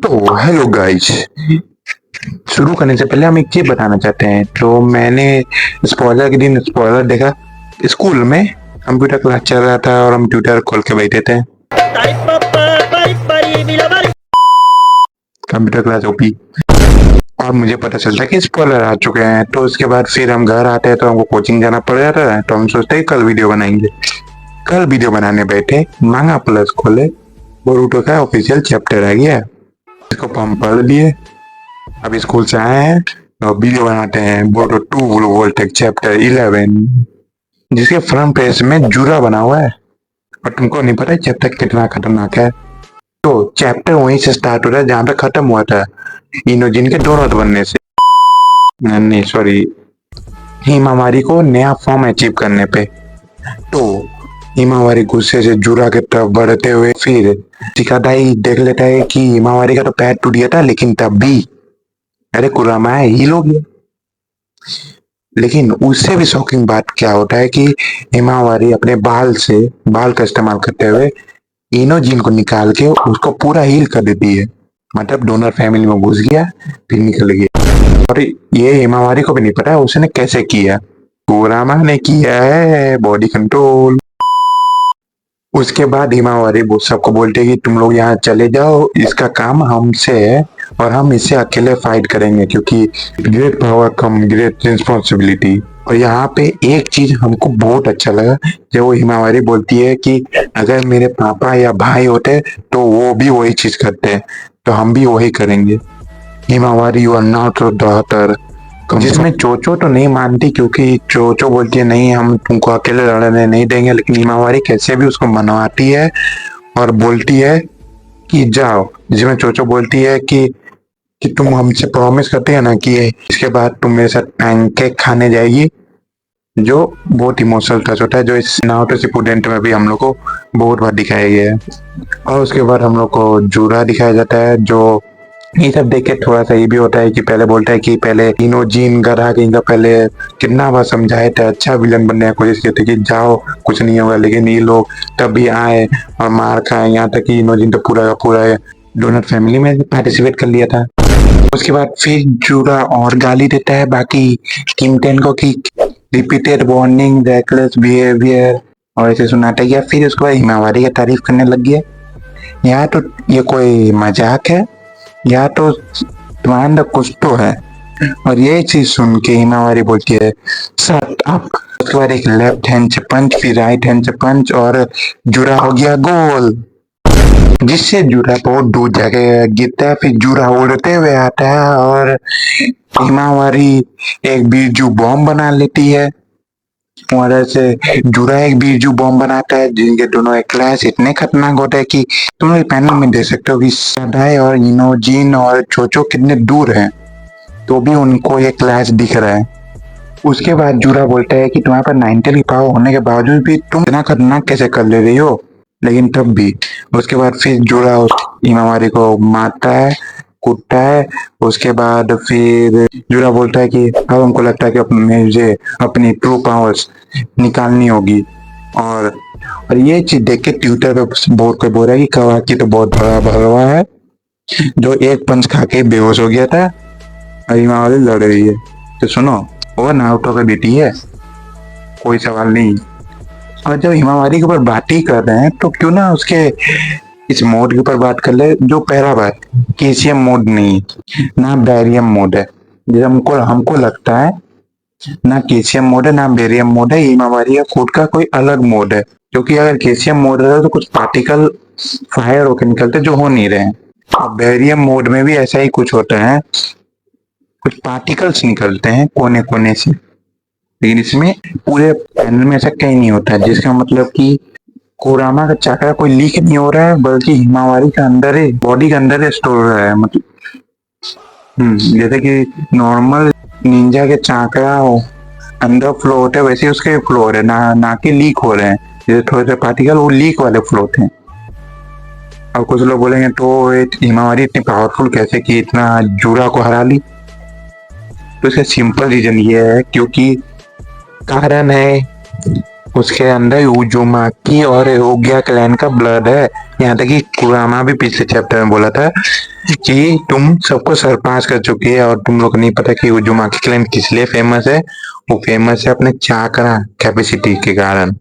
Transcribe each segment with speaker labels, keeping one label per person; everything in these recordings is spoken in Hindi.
Speaker 1: तो हेलो गाइस, शुरू करने से पहले हम एक चीज बताना चाहते हैं। तो मैंने स्पॉइलर के दिन स्पॉइलर देखा। स्कूल में कंप्यूटर क्लास चल रहा था और हम ट्यूटर खोल के बैठे थे। Computer class OP. और मुझे पता चलता है कि स्पॉइलर आ चुके हैं। तो उसके बाद फिर हम घर आते हैं तो हमको कोचिंग जाना पड़ जाता है। तो हम सोचते हैं कल वीडियो बनाएंगे। कल वीडियो बनाने बैठे, मांगा प्लस खोले, बोरूटो का ऑफिशियल चैप्टर आ गया। इसको हम पढ़ लिए। अब स्कूल से आए हैं तो वीडियो बनाते हैं। बोरूटो 2 वोल्टेक चैप्टर 11, जिसके फ्रंट पेज में जूरा बना हुआ है और तुमको नहीं पता चैप्टर कितना खतरनाक है। तो चैप्टर वहीं से स्टार्ट हो रहा है जहाँ पे खत्म हुआ था, इनोजिन के डोनट बनने से। नहीं सॉरी, हिमावारी को नया फॉर्म अचीव करने पे। तो हिमावारी गुस्से से जूरा की तरफ बढ़ते हुए फिर चिकादाई देख लेता है कि हिमावारी का तो पैर टूट गया था, लेकिन तब भी अरे कुरामा है हील हो गया। लेकिन उससे भी शॉकिंग बात क्या होता है कि हिमावारी अपने बाल का इस्तेमाल करते हुए इनोजिन को निकाल के उसको पूरा हील कर देती है। मतलब डोनर फैमिली में घुस गया फिर निकल गया। और ये हिमावारी को भी नहीं पता उसने कैसे किया। कुरामा ने किया है बॉडी कंट्रोल। उसके बाद हिमावारी वो सबको बोलते कि तुम लोग यहाँ चले जाओ, इसका काम हमसे है और हम इससे अकेले फाइट करेंगे, क्योंकि great power come great responsibility. और यहाँ पे एक चीज हमको बहुत अच्छा लगा, जब वो हिमावारी बोलती है कि अगर मेरे पापा या भाई होते तो वो भी वही चीज करते, तो हम भी वही करेंगे। Himawari you are not daughter, जिसमें चोचो तो नहीं मानती, क्योंकि चोचो बोलती है नहीं हम तुमको अकेले लड़ने नहीं देंगे। लेकिन हिमावारी कैसे भी उसको मनवाती है और बोलती है कि जाओ, जिसमें चोचो बोलती है कि तुम हमसे प्रॉमिस करते हैं ना कि इसके बाद तुम मेरे साथ पैनकेक खाने जाएगी, जो बहुत इमोशनल टच होता है, जो इस नारुतो शिपुडेन में भी हम लोग को बहुत बार दिखाया गया है। और उसके बाद हम लोग को जूरा दिखाया जाता है, जो ये सब देख के थोड़ा सा ये भी होता है कि पहले बोलता है कि पहले इनोजिन गधा के इनका पहले कितना बार समझाए थे, अच्छा विलन बनने की कोशिश की थी कि जाओ कुछ नहीं होगा, लेकिन ये लोग तब भी आए और मार खाए। यहाँ तक कि इनोजिन तो पूरा का पूरा डोनट फैमिली में पार्टिसिपेट कर लिया था। उसके बाद फिर जूरा और गाली देता है बाकी किमटेन को कि रिपीटेड वार्निंग रेकलेस बिहेवियर और ऐसे सुनाता गया। फिर उसके बाद हिमावारी की तारीफ करने लग गया। या तो ये कोई मजाक है या तो तुम्हारे अंदर कुछ तो है। और ये चीज सुन के हिमावारी बोलती है शट अप। उसके बाद एक लेफ्ट हैंड से पंच, फिर राइट हैंड से पंच और जूरा हो गया गोल, जिससे जूरा बहुत दूर जाके गिरता है। फिर जूरा उड़ते हुए आता है और हिमावारी एक बीजू बॉम्ब बना लेती है। वजह से जूरा एक बीजू बॉम्ब बनाता है, जिनके दोनों एक क्लैश इतने खतरनाक होते हैं कि तुम लोग पैनल में देख सकते हो कि सदाई और इनोजिन और चोचो कितने दूर हैं, तो भी उनको ये क्लैश दिख रहा है। उसके बाद जूरा बोलता है कि तुम्हारे पास 90 पावर होने के बावजूद भी तुम इतना खतरनाक कैसे कर ले रही हो, लेकिन तब भी। उसके बाद फिर जूरा उस हिमावारी को मारता है, कूदता है। उसके बाद फिर जूरा बोलता है कि अब हमको लगता है कि मुझे अपनी ट्रू पावर्स निकालनी होगी। और ये चीज देख के ट्विटर पे बहुत कोई बोल रहा है कि कवाकी तो बहुत बड़ा भगवा है, जो एक पंच खा के बेहोश हो गया था और हिमावारी लड़ रही है। तो सुनो, वो नारुतो की बेटी है, कोई सवाल नहीं। और जब हिमावारी के ऊपर बात ही कर रहे हैं तो क्यों ना उसके इस मोड के ऊपर बात कर ले, जो पहला बात केसीएम मोड नहीं ना बैरियम मोड है। जैसे हमको लगता है ना केसीएम मोड है ना बैरियम मोड है, हिमावारी का खुद का कोई अलग मोड है। क्योंकि अगर केसीएम मोड रहता तो कुछ पार्टिकल फायर होकर निकलते, जो हो नहीं रहे हैं। और बैरियम मोड में भी ऐसा ही कुछ होता है, कुछ पार्टिकल्स निकलते हैं कोने कोने से। लेकिन इसमें पूरे पैनल में ऐसा कहीं नहीं होता, जिसका मतलब कि कोरामा का चाकरा कोई लीक नहीं हो रहा है, बल्कि हिमावारी का अंदर ही बॉडी के अंदर ही स्टोर हो रहा है। मतलब जैसे कि नॉर्मल निंजा के चाकरा अंदर फ्लो होते हैं, वैसे ही उसके फ्लो हो रहे हैं, ना कि लीक हो रहे हैं। जैसे थोड़े से पार्टिकल वो लीक वाले फ्लो होते हैं। अब कुछ लोग बोलेंगे तो हिमावारी इतनी पावरफुल कैसे कि इतना जूरा को हरा ली। तो इसका सिंपल रीजन ये है, क्योंकि कारण है उसके अंदर उजुमाकी और ओगिया क्लैन का ब्लड है। यहाँ तक कि कुरामा भी पिछले चैप्टर में बोला था कि तुम सबको सरपास कर चुकी है और तुम लोग को नहीं पता कि उजुमाकी क्लैन किस लिए फेमस है। वो फेमस है अपने चाकरा कैपेसिटी के कारण।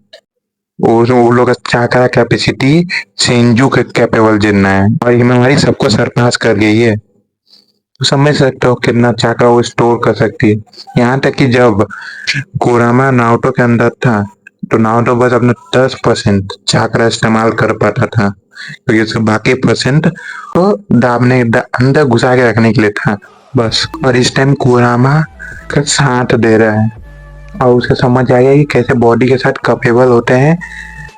Speaker 1: वो लोग का चाकरा कैपेसिटी सेंजू के कैपेबल जितना है और हिमावारी सबको सरपास कर गई है। तो समझ सकते हो कितना चाकरा वो स्टोर कर सकती है। यहाँ तक कि जब कुरामा नारुतो के अंदर था तो नारुतो बस अपना 10% चाकरा इस्तेमाल कर पाता था क्योंकि उसका बाकी परसेंट तो अंदर घुसा के रखने के लिए था बस। और इस टाइम कुरामा का साथ दे रहा है और उसे समझ आ गया कि कैसे बॉडी के साथ कपेबल होते हैं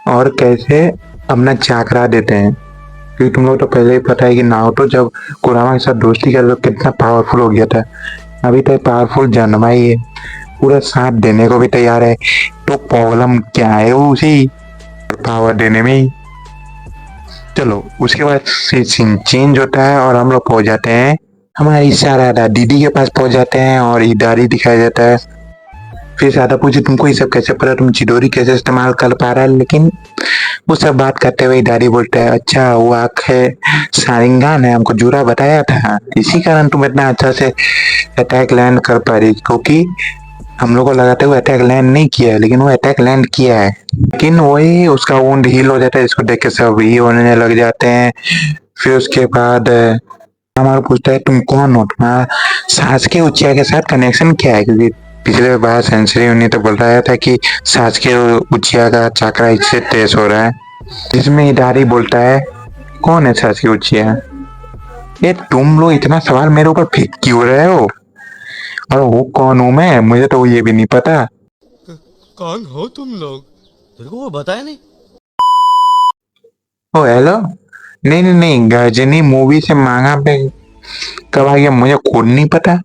Speaker 1: और कैसे अपना चाकरा देते हैं। क्योंकि तुम लोग तो पहले ही पता है कि नारुतो जब कुरामा के साथ दोस्ती कर तो कितना पावरफुल हो गया था। अभी तक पावरफुल जन्मा ही है, पूरा साथ देने को भी तैयार है। तो प्रॉब्लम क्या है वो उसी पावर देने में ही। चलो उसके बाद सीन चेंज होता है और हम लोग पहुंच जाते हैं हमारी सारादा दीदी के पास पहुंच जाते हैं और हिदारी दिखाया जाता है। फिर सादा पूछे तुमको ये सब कैसे पता, तुम चिडोरी कैसे इस्तेमाल कर पा रहा है। लेकिन वो सब बात करते हुए हिदारी बोलता है अच्छा वो आँख है सारिंगान है, हमको जूरा बताया था, इसी कारण तुम इतना अच्छा से अटैक लैंड कर पा रही। क्योंकि हम लोग को लगा था वो अटैक लैंड नहीं किया है लेकिन वो अटैक लैंड किया है। लेकिन वही उसका वुंड हील हो जाता है जिसको देख के सब ही होने लग जाते हैं। फिर उसके बाद हमारा पूछता है तुम कौन हो, तुम्हारा सासके उचिया के साथ कनेक्शन क्या है। क्योंकि पिछले बार सेंचुरी उन्हें तो बोल रहा था कि सासके उचिया का चाकरा इससे तेज हो रहा है। जिसमें हिदारी बोलता है कौन है सासके उचिया। ये तुम लोग इतना सवाल मेरे ऊपर फेंक क्यों रहे हो और वो कौन हूँ मैं, मुझे तो ये भी नहीं पता।
Speaker 2: कौन हो तुम लोग? तेरे को वो बताया नहीं?
Speaker 1: ओ हेलो, नहीं नहीं नहीं, गजनी मूवी से मांगा पे कब आ गया मुझे खुद नहीं पता।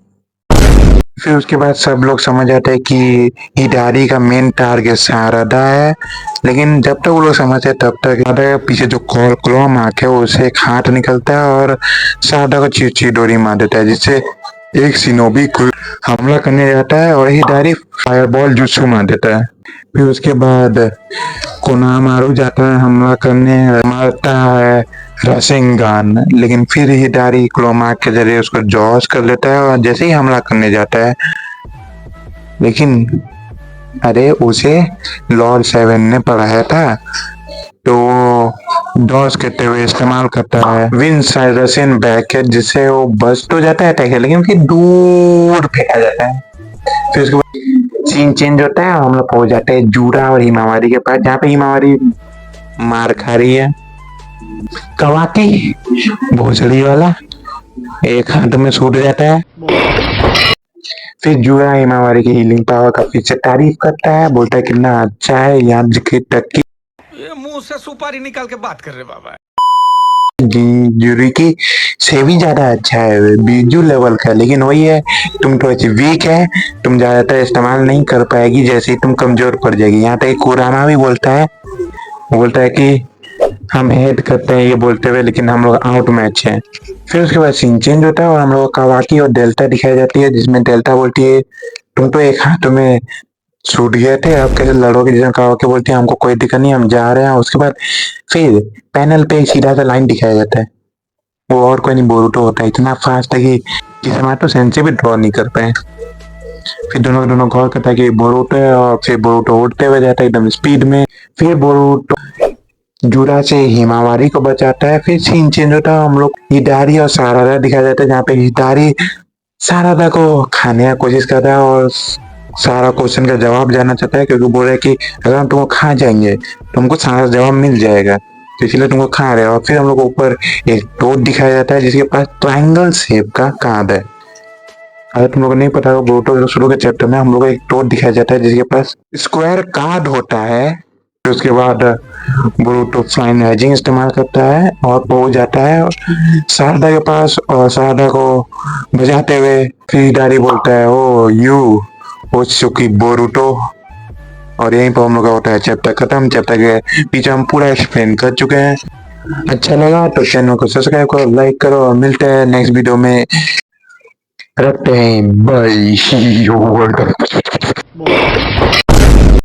Speaker 1: फिर उसके बाद सब लोग समझ आते हैं कि हिडारी का मेन टारगेट सारदा है। लेकिन जब तक वो लोग समझते हैं तब तक सारदा के पीछे जो क्लोम आंख है उससे एक हाथ निकलता है और सारदा को चीची डोरी मार देता है जिससे एक सिनोबी हमला करने जाता है और हिडारी फायरबॉल जुत्सु मार देता है। फिर उसके बाद कोनामारू जाता है हमला करने, मारता है रासेंगान। लेकिन फिर हिडारी क्लोमार्क के जरिए उसको जॉस कर लेता है और जैसे ही हमला करने जाता है लेकिन अरे उसे लॉर्ड सेवन ने पढ़ाया था तो डॉस करते हुए इस्तेमाल करता है विन साइरसिन बैकेट जिससे वो बच तो जाता है अटैक लेकिन फिर दूर फेंका जाता है। फिर उसके बाद सीन चेंज होता है और हम लोग पहुंच जाते हैं जूरा और हिमावारी के पास जहाँ पे हिमावारी मार खा रही है। कवाकी भोसड़ी वाला एक हाथ में छूट जाता है। फिर जूरा हिमावारी की हीलिंग पावर का फिर से तारीफ करता है, बोलता है कितना अच्छा है यहाँ तक की
Speaker 2: ये मुंह से सुपारी निकाल के बात कर रहे बाबा।
Speaker 1: जूरी की से भी ज्यादा अच्छा है, बीजू लेवल का। लेकिन वही है तुम थोड़ी सी वीक है, तुम ज्यादातर इस्तेमाल नहीं कर पाएगी, जैसे ही तुम कमजोर पड़ जाएगी। यहाँ तक कुरामा भी बोलता है कि हम हेड करते हैं ये बोलते हुए लेकिन हम लोग आउट मैच है। फिर उसके बाद सीन चेंज होता है और हम लोग कावाकी और डेल्टा दिखाई जाती है जिसमें डेल्टा बोलती है तुम तो एक हाथ में छूट गए थे, अब कैसे लड़ोगे। जिसमें कावाकी बोलती है हमको कोई दिक्कत नहीं, हम जा रहे हैं। उसके बाद फिर पैनल पे एक सीधा सा लाइन दिखाया जाता है, वो और कोई नहीं बोरुतो होता है। इतना फास्ट है कि किसमाटो सेंसे भी ड्रॉ नहीं कर पाए। फिर दोनों गौर करता है कि बोरुतो है और फिर बोरुतो उड़ते हुए जाता है एकदम स्पीड में। फिर बोरुतो जूरा से हिमावारी को बचाता है। फिर सीन चेंज होता है, हम लोग हिडारी और सारादा दिखाया जाता है जहाँ पे हिडारी सारादा को खाने का कोशिश कर रहा है और सारा क्वेश्चन का जवाब जानना चाहता है क्योंकि बोल रहे कि अगर हम तुमको खा जाएंगे तो हमको सारा जवाब मिल जाएगा, तो इसलिए तुमको खा रहे हैं। और फिर हम लोग को ऊपर एक टोड दिखाया जाता है जिसके पास ट्रायंगल शेप का कार्ड है। अगर तुम लोग को नहीं पता हो बोरुतो शुरू के चैप्टर में हम लोग को एक टोड दिखाया जाता है जिसके पास स्क्वायर कार्ड होता है। फिर उसके बाद बोरुतो फ्लाइंग राइजिंग इस्तेमाल करता है और पहुंच जाता है सारदा के पास और सारदा को बजाते हुए फिर हिडारी बोलता है ओ यू ओत्सुकी बोरुतो। और यहीं पर हम लोग का होता है चैप्टर खत्म। चैप्टर के पीछे हम पूरा एक्सप्लेन कर चुके हैं। अच्छा लगा तो चैनल को सब्सक्राइब करो, लाइक करो और मिलते हैं नेक्स्ट वीडियो में। रखते हैं बाय।